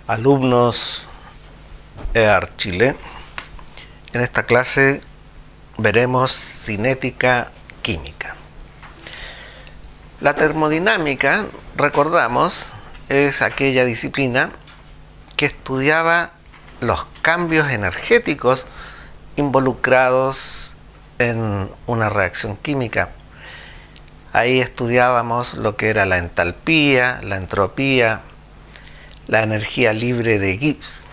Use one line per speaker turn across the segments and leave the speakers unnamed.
Alumnos EAR Chile, en esta clase veremos cinética química. La termodinámica, recordamos, es aquella disciplina que estudiaba los cambios energéticos involucrados en una reacción química. Ahí estudiábamos lo que era la entalpía, la entropía, la energía libre de Gibbs.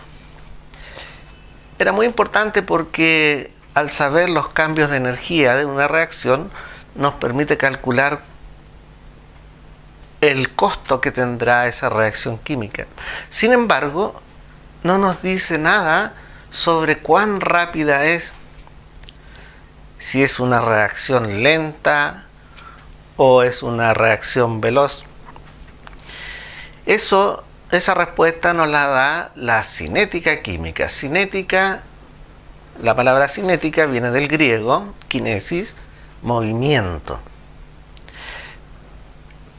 Era muy importante porque al saber los cambios de energía de una reacción nos permite calcular el costo que tendrá esa reacción química. Sin embargo, no nos dice nada sobre cuán rápida es, si es una reacción lenta o es una reacción veloz. Esa respuesta nos la da la cinética química. Cinética, la palabra cinética viene del griego, kinesis, movimiento.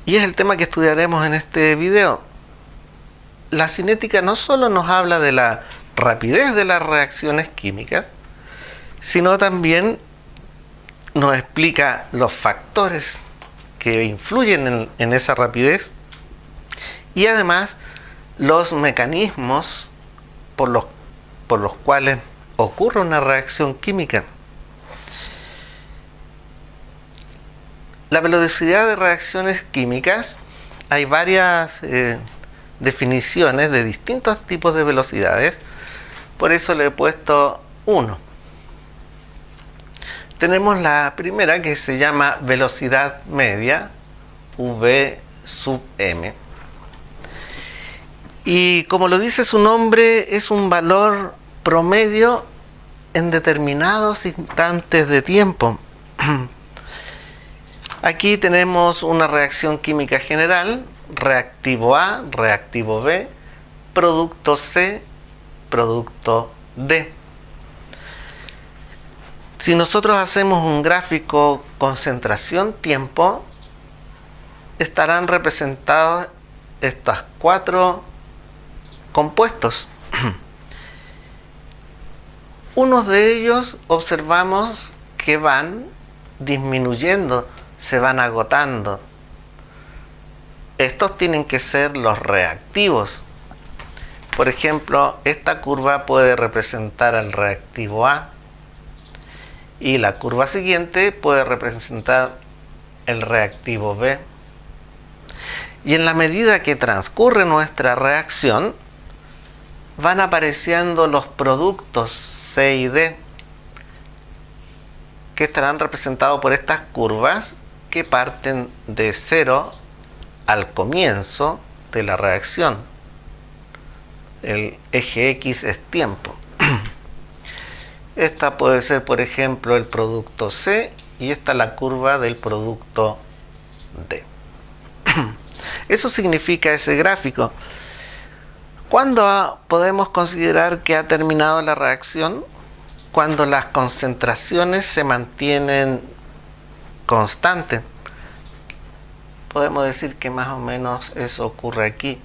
Y es el tema que estudiaremos en este video. La cinética no solo nos habla de la rapidez de las reacciones químicas, sino también nos explica los factores que influyen en esa rapidez y además los mecanismos por los cuales ocurre una reacción química. La velocidad de reacciones químicas, hay varias definiciones de distintos tipos de velocidades, por eso le he puesto 1. Tenemos la primera que se llama velocidad media, V sub m. Y como lo dice su nombre, es un valor promedio en determinados instantes de tiempo. Aquí tenemos una reacción química general, reactivo A, reactivo B, producto C, producto D. Si nosotros hacemos un gráfico concentración-tiempo, estarán representados estos 4 compuestos. Unos de ellos observamos que van disminuyendo, se van agotando. Estos tienen que ser los reactivos. Por ejemplo, esta curva puede representar al reactivo A y la curva siguiente puede representar el reactivo B. Y en la medida que transcurre nuestra reacción, van apareciendo los productos C y D, que estarán representados por estas curvas que parten de 0 al comienzo de la reacción. El eje X es tiempo. Esta puede ser, por ejemplo, el producto C y esta la curva del producto D. Eso significa ese gráfico. ¿Cuándo podemos considerar que ha terminado la reacción? Cuando las concentraciones se mantienen constantes. Podemos decir que más o menos eso ocurre aquí.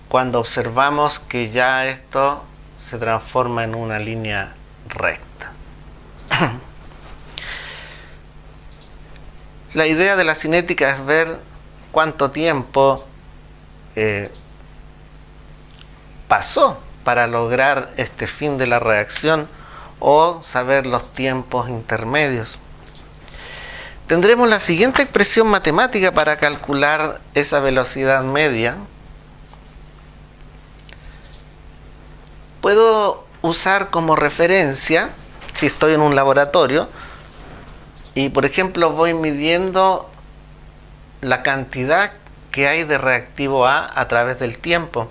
Cuando observamos que ya esto se transforma en una línea recta. La idea de la cinética es ver cuánto tiempo pasó para lograr este fin de la reacción o saber los tiempos intermedios. Tendremos la siguiente expresión matemática para calcular esa velocidad media. Puedo usar como referencia, si estoy en un laboratorio, y por ejemplo voy midiendo la cantidad que hay de reactivo A través del tiempo.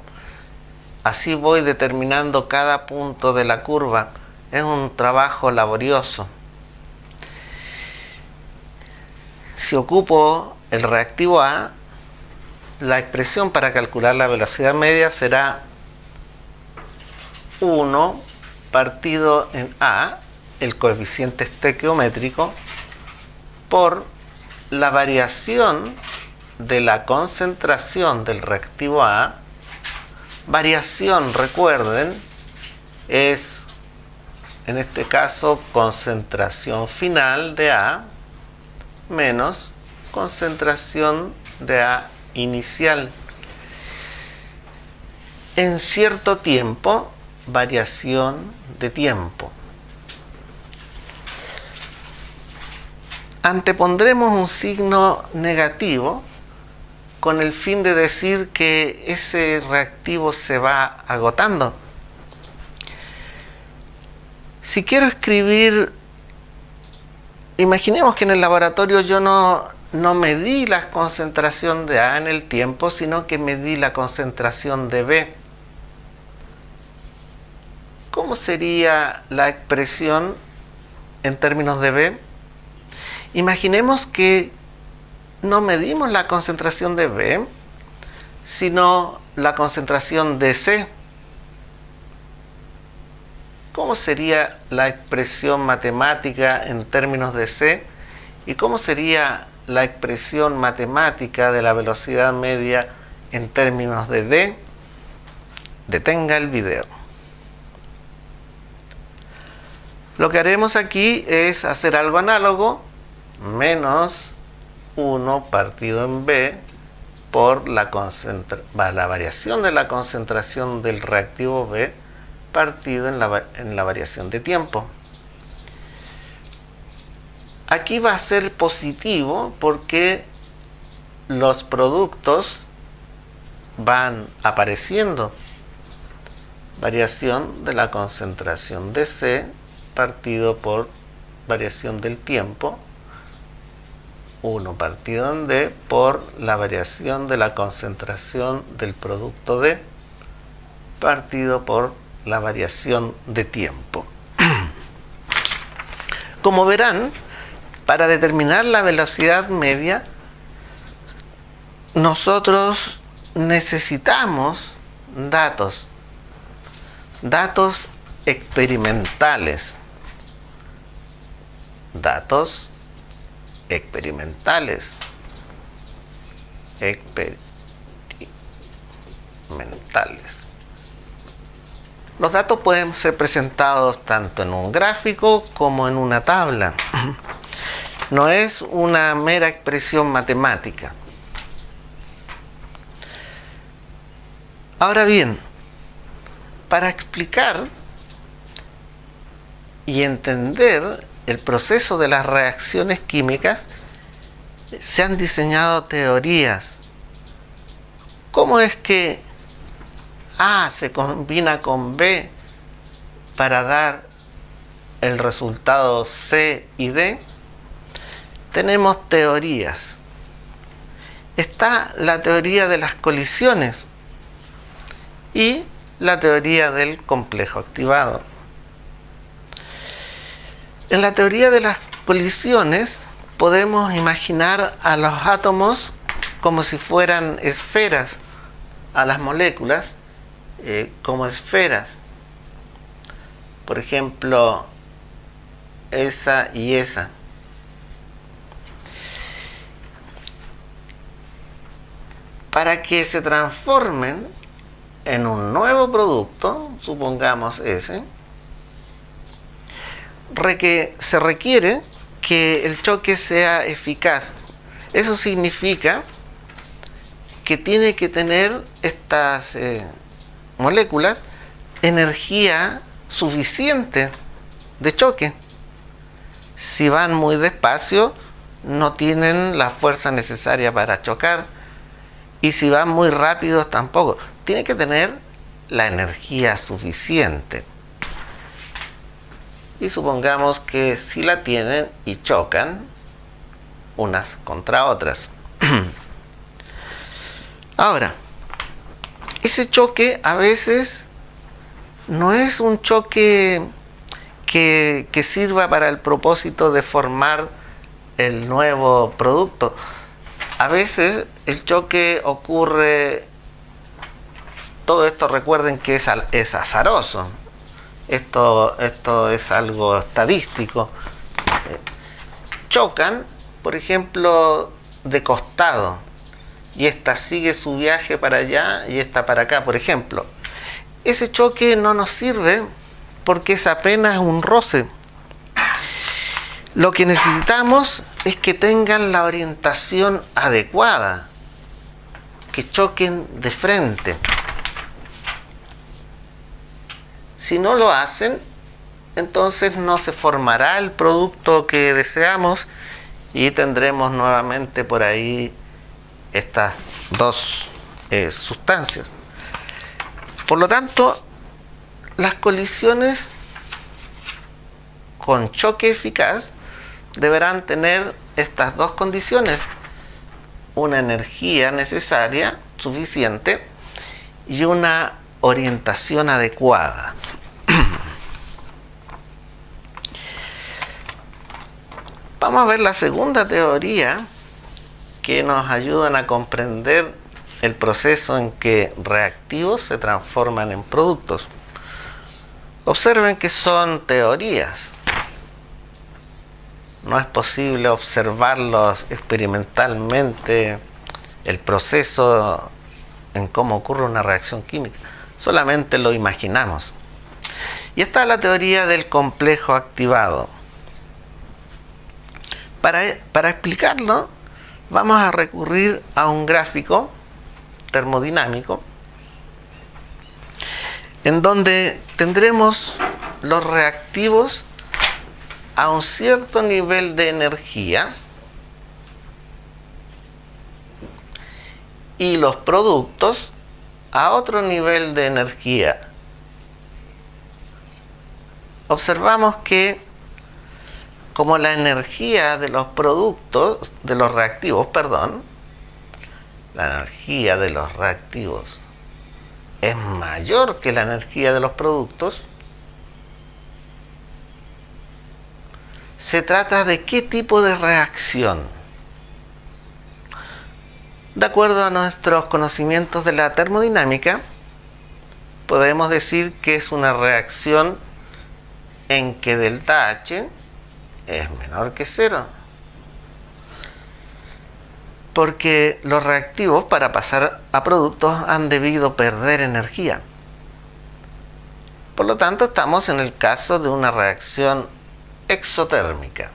Así voy determinando cada punto de la curva. Es un trabajo laborioso. Si ocupo el reactivo A, la expresión para calcular la velocidad media será 1 partido en A, el coeficiente estequiométrico, por la variación de la concentración del reactivo A Variación, recuerden, es en este caso concentración final de A menos concentración de A inicial. En cierto tiempo, variación de tiempo. Antepondremos un signo negativo con el fin de decir que ese reactivo se va agotando. Si quiero escribir, imaginemos que en el laboratorio yo no medí la concentración de A en el tiempo, sino que medí la concentración de B. ¿Cómo sería la expresión en términos de B? Imaginemos que no medimos la concentración de B, sino la concentración de C. ¿Cómo sería la expresión matemática en términos de C? ¿Y cómo sería la expresión matemática de la velocidad media en términos de D? Detenga el video. Lo que haremos aquí es hacer algo análogo, menos 1 partido en B por la variación de la concentración del reactivo B partido en la variación de tiempo. Aquí va a ser positivo porque los productos van apareciendo. Variación de la concentración de C partido por variación del tiempo, 1 partido en D por la variación de la concentración del producto D partido por la variación de tiempo. Como verán, para determinar la velocidad media, nosotros necesitamos datos experimentales. Datos experimentales. Los datos pueden ser presentados tanto en un gráfico como en una tabla. No es una mera expresión matemática. Ahora bien, para explicar y entender el proceso de las reacciones químicas, se han diseñado teorías. ¿Cómo es que A se combina con B para dar el resultado C y D? Tenemos teorías. Está la teoría de las colisiones y la teoría del complejo activado. En la teoría de las colisiones podemos imaginar a los átomos como si fueran esferas, a las moléculas como esferas. Por ejemplo, esa y esa. Para que se transformen en un nuevo producto, supongamos ese, se requiere que el choque sea eficaz. Eso significa que tiene que tener estas moléculas energía suficiente de choque. Si van muy despacio, no tienen la fuerza necesaria para chocar. Y si van muy rápidos, tampoco. Tiene que tener la energía suficiente. Y supongamos que si la tienen y chocan unas contra otras. Ahora, ese choque a veces no es un choque que sirva para el propósito de formar el nuevo producto. A veces el choque ocurre, todo esto recuerden que es azaroso. Esto es algo estadístico. Chocan, por ejemplo, de costado, y esta sigue su viaje para allá y esta para acá. Por ejemplo, ese choque no nos sirve porque es apenas un roce. Lo que necesitamos es que tengan la orientación adecuada, que choquen de frente. Si no lo hacen, entonces no se formará el producto que deseamos y tendremos nuevamente por ahí estas dos sustancias. Por lo tanto, las colisiones con choque eficaz deberán tener estas dos condiciones: una energía necesaria, suficiente, y una orientación adecuada. Vamos a ver la segunda teoría que nos ayuda a comprender el proceso en que reactivos se transforman en productos. Observen que son teorías. No es posible observarlos experimentalmente, el proceso en cómo ocurre una reacción química. Solamente lo imaginamos. Y esta es la teoría del complejo activado. Para explicarlo, vamos a recurrir a un gráfico termodinámico en donde tendremos los reactivos a un cierto nivel de energía y los productos a otro nivel de energía. Observamos que como la energía de los productos, de los reactivos, la energía de los reactivos es mayor que la energía de los productos, se trata de qué tipo de reacción. De acuerdo a nuestros conocimientos de la termodinámica, podemos decir que es una reacción en que delta H es menor que 0. Porque los reactivos, para pasar a productos, han debido perder energía. Por lo tanto, estamos en el caso de una reacción exotérmica.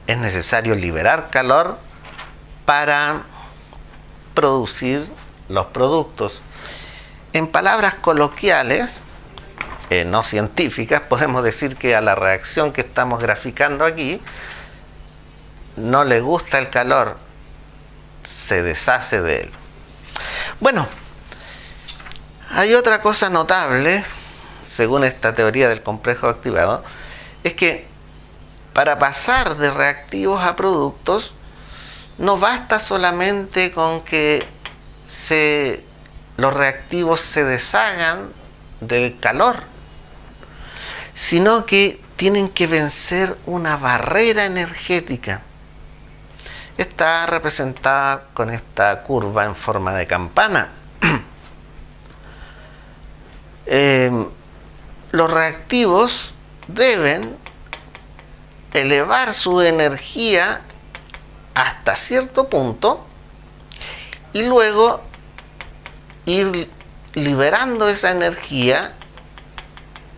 Es necesario liberar calor para producir los productos. En palabras coloquiales, no científicas, podemos decir que a la reacción que estamos graficando aquí no le gusta el calor, se deshace de él. Bueno, hay otra cosa notable, según esta teoría del complejo activado, es que para pasar de reactivos a productos, no basta solamente con que los reactivos se deshagan del calor, sino que tienen que vencer una barrera energética. Está representada con esta curva en forma de campana. Los reactivos deben elevar su energía hasta cierto punto y luego ir liberando esa energía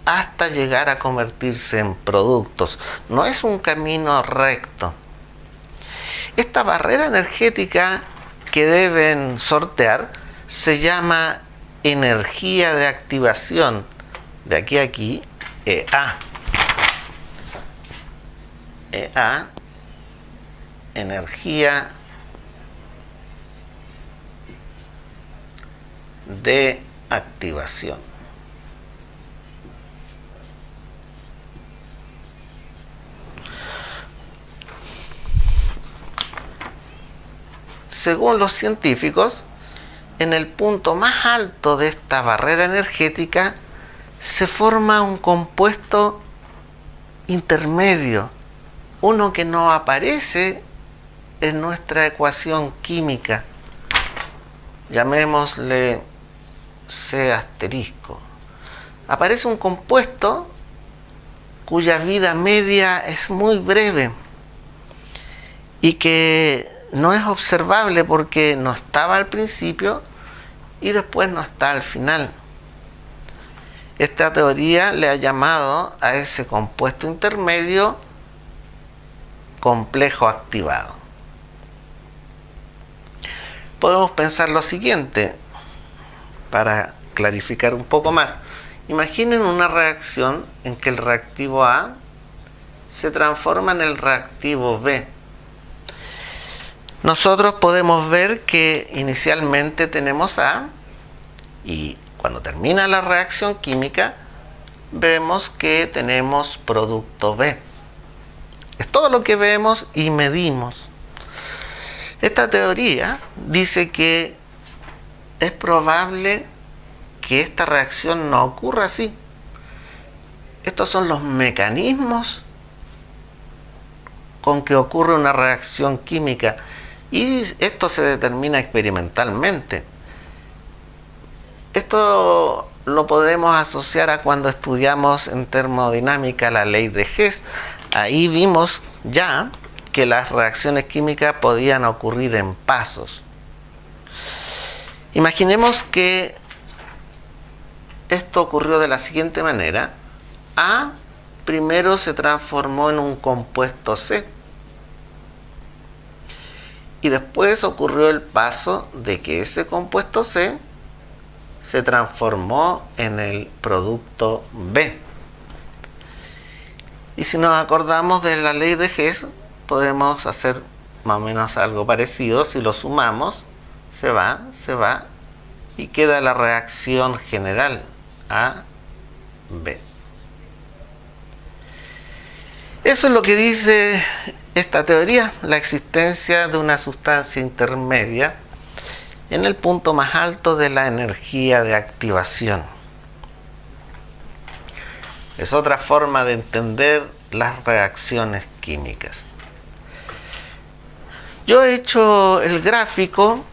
hasta llegar a convertirse en productos. No es un camino recto. Esta barrera energética que deben sortear se llama energía de activación. De aquí a aquí, EA. EA, energía de activación. Según los científicos, en el punto más alto de esta barrera energética se forma un compuesto intermedio, uno que no aparece en nuestra ecuación química. Llamémosle C asterisco. Aparece un compuesto cuya vida media es muy breve y que no es observable porque no estaba al principio y después no está al final. Esta teoría le ha llamado a ese compuesto intermedio complejo activado. Podemos pensar lo siguiente para clarificar un poco más. Imaginen una reacción en que el reactivo A se transforma en el reactivo B. Nosotros podemos ver que inicialmente tenemos A y cuando termina la reacción química vemos que tenemos producto B. Es todo lo que vemos y medimos. Esta teoría dice que es probable que esta reacción no ocurra así. Estos son los mecanismos con que ocurre una reacción química y esto se determina experimentalmente. Esto lo podemos asociar a cuando estudiamos en termodinámica la ley de Hess. Ahí vimos ya que las reacciones químicas podían ocurrir en pasos. Imaginemos que esto ocurrió de la siguiente manera. A primero se transformó en un compuesto C. Y después ocurrió el paso de que ese compuesto C se transformó en el producto B. Y si nos acordamos de la ley de Hess, podemos hacer más o menos algo parecido. Si lo sumamos, se va y queda la reacción general A, B. Eso es lo que dice esta teoría, la existencia de una sustancia intermedia en el punto más alto de la energía de activación. Es otra forma de entender las reacciones químicas. Yo he hecho el gráfico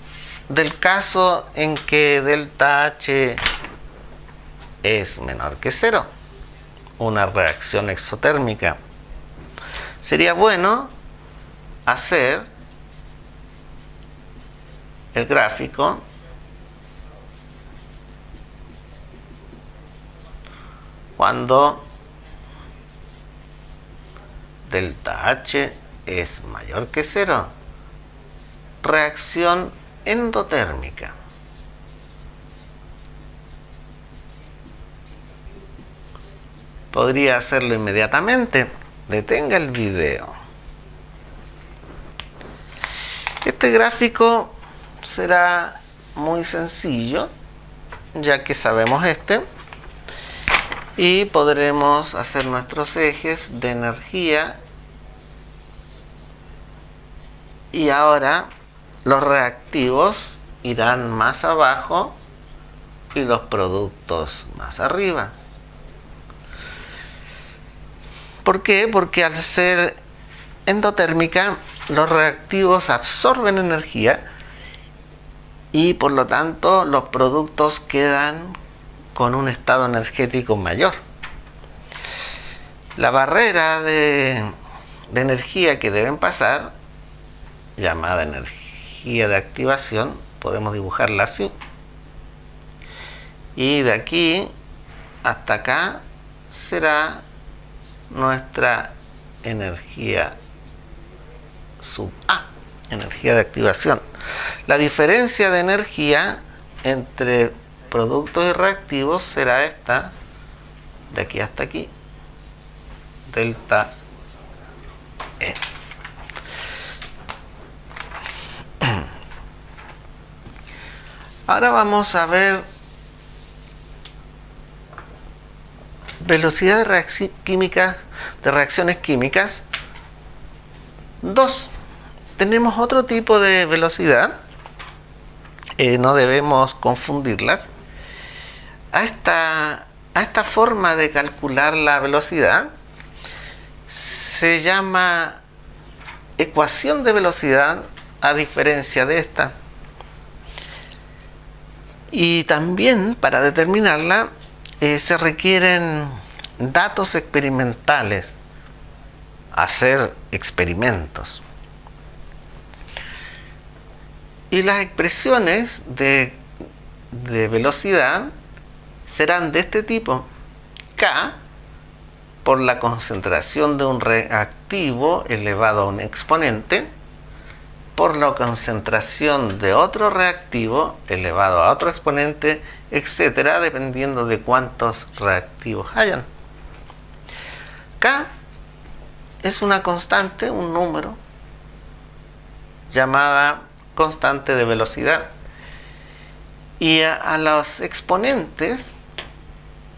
del caso en que delta H es menor que 0, una reacción exotérmica. Sería bueno hacer el gráfico cuando delta H es mayor que 0, reacción endotérmica. Podría hacerlo inmediatamente. Detenga el video. Este gráfico será muy sencillo, ya que sabemos y podremos hacer nuestros ejes de energía. Y ahora los reactivos irán más abajo y los productos más arriba. ¿Por qué? Porque al ser endotérmica, los reactivos absorben energía y por lo tanto los productos quedan con un estado energético mayor. La barrera de energía que deben pasar, llamada energía de activación, podemos dibujarla así. Y de aquí hasta acá será nuestra energía sub A, energía de activación. La diferencia de energía entre productos y reactivos será esta, de aquí hasta aquí, delta E. Ahora vamos a ver velocidad de reacciones químicas 2. Tenemos otro tipo de velocidad, no debemos confundirlas. A esta forma de calcular la velocidad se llama ecuación de velocidad, a diferencia de esta. Y también para determinarla se requieren datos experimentales, hacer experimentos. Y las expresiones de velocidad serán de este tipo. K por la concentración de un reactivo elevado a un exponente por la concentración de otro reactivo elevado a otro exponente, etcétera, dependiendo de cuántos reactivos hayan. K es una constante, un número, llamada constante de velocidad. Y a los exponentes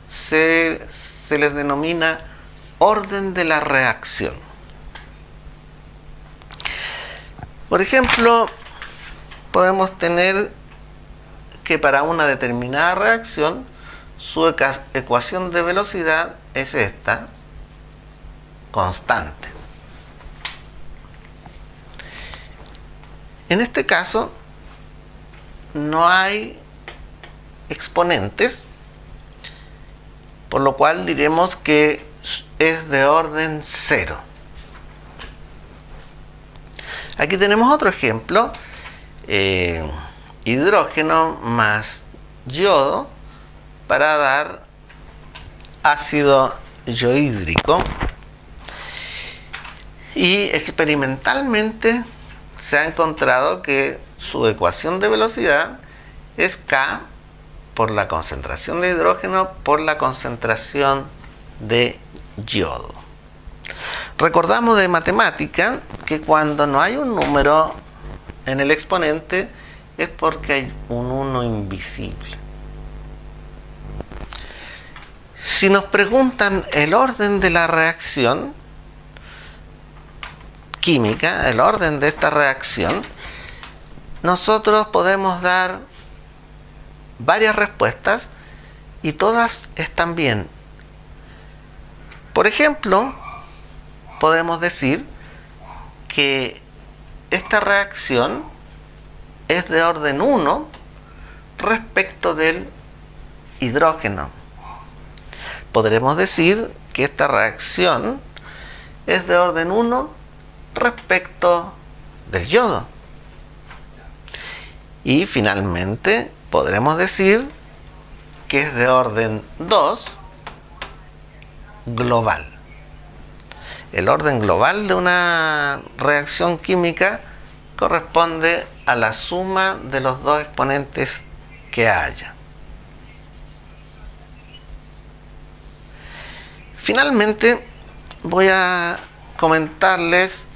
se les denomina orden de la reacción. Por ejemplo, podemos tener que para una determinada reacción su ecuación de velocidad es esta, constante. En este caso no hay exponentes, por lo cual diremos que es de orden 0. Aquí tenemos otro ejemplo, hidrógeno más yodo para dar ácido yohídrico, y experimentalmente se ha encontrado que su ecuación de velocidad es K por la concentración de hidrógeno por la concentración de yodo. Recordamos de matemática que cuando no hay un número en el exponente es porque hay un 1 invisible. Si nos preguntan el orden de la reacción química, el orden de esta reacción, nosotros podemos dar varias respuestas y todas están bien. Por ejemplo, podemos decir que esta reacción es de orden 1 respecto del hidrógeno. Podremos decir que esta reacción es de orden 1 respecto del yodo. Y finalmente podremos decir que es de orden 2 global. El orden global de una reacción química corresponde a la suma de los dos exponentes que haya. Finalmente voy a comentarles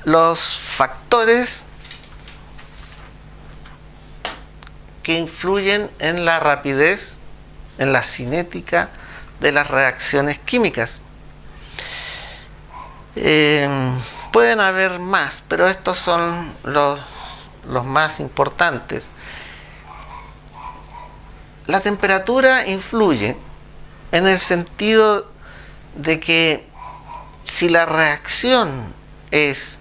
los factores que influyen en la rapidez, en la cinética de las reacciones químicas. Pueden haber más, pero estos son los más importantes. La temperatura influye en el sentido de que si la reacción es,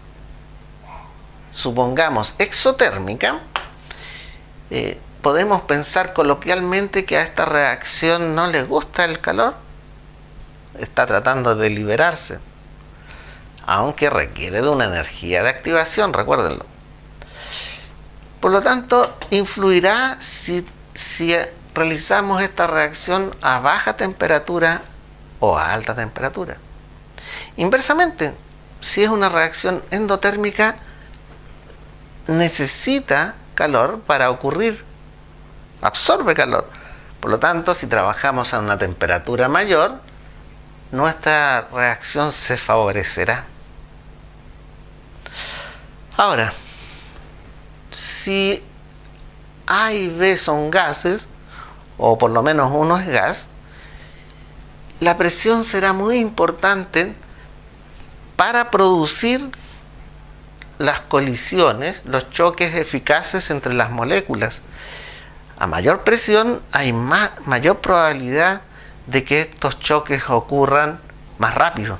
supongamos, exotérmica, podemos pensar coloquialmente que a esta reacción no le gusta el calor, está tratando de liberarse, aunque requiere de una energía de activación, recuérdenlo. Por lo tanto, influirá si realizamos esta reacción a baja temperatura o a alta temperatura. Inversamente, si es una reacción endotérmica, necesita calor para ocurrir, absorbe calor. Por lo tanto, si trabajamos a una temperatura mayor, nuestra reacción se favorecerá. Ahora, si A y B son gases, o por lo menos uno es gas, la presión será muy importante para producir las colisiones, los choques eficaces entre las moléculas. A mayor presión hay mayor probabilidad de que estos choques ocurran más rápido.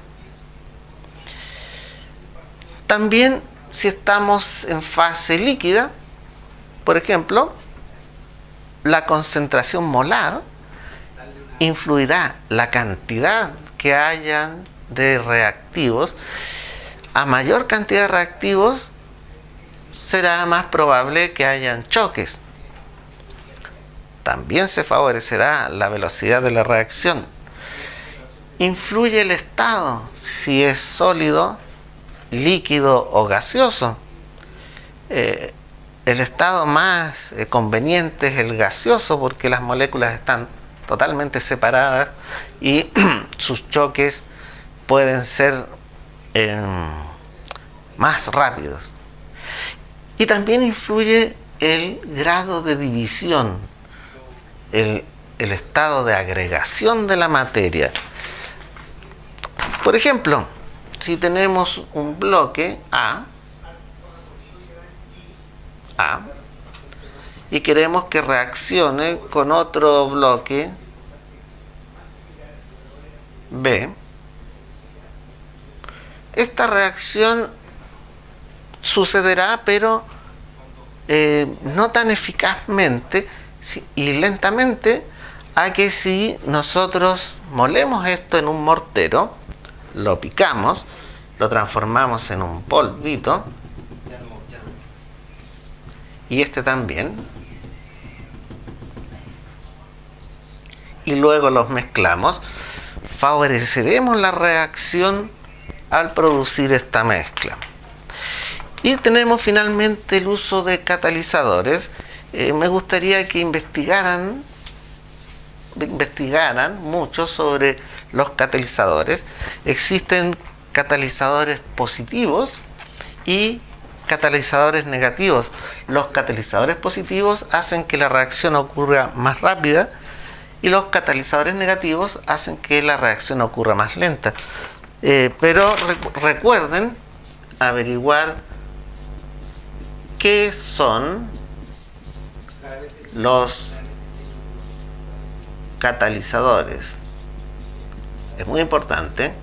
También si estamos en fase líquida, por ejemplo, la concentración molar influirá la cantidad que haya de reactivos. A mayor cantidad de reactivos será más probable que hayan choques. También se favorecerá la velocidad de la reacción. Influye el estado, si es sólido, líquido o gaseoso. El estado más conveniente es el gaseoso, porque las moléculas están totalmente separadas y sus choques pueden ser más rápidos. Y también influye el grado de división, el estado de agregación de la materia. Por ejemplo, si tenemos un bloque A y queremos que reaccione con otro bloque B, esta reacción sucederá, pero no tan eficazmente y lentamente, a que si nosotros molemos esto en un mortero, lo picamos, lo transformamos en un polvito, y este también, y luego los mezclamos, favoreceremos la reacción al producir esta mezcla. Y tenemos finalmente el uso de catalizadores. Me gustaría que investigaran mucho sobre los catalizadores. Existen catalizadores positivos y catalizadores negativos. Los catalizadores positivos hacen que la reacción ocurra más rápida y los catalizadores negativos hacen que la reacción ocurra más lenta. Pero recuerden averiguar qué son los catalizadores. Es muy importante.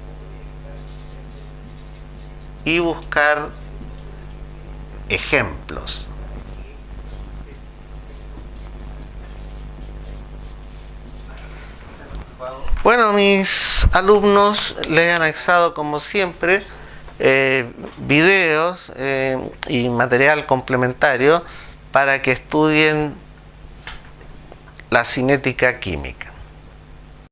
Y buscar ejemplos. Bueno, mis alumnos les he anexado, como siempre, videos y material complementario para que estudien la cinética química.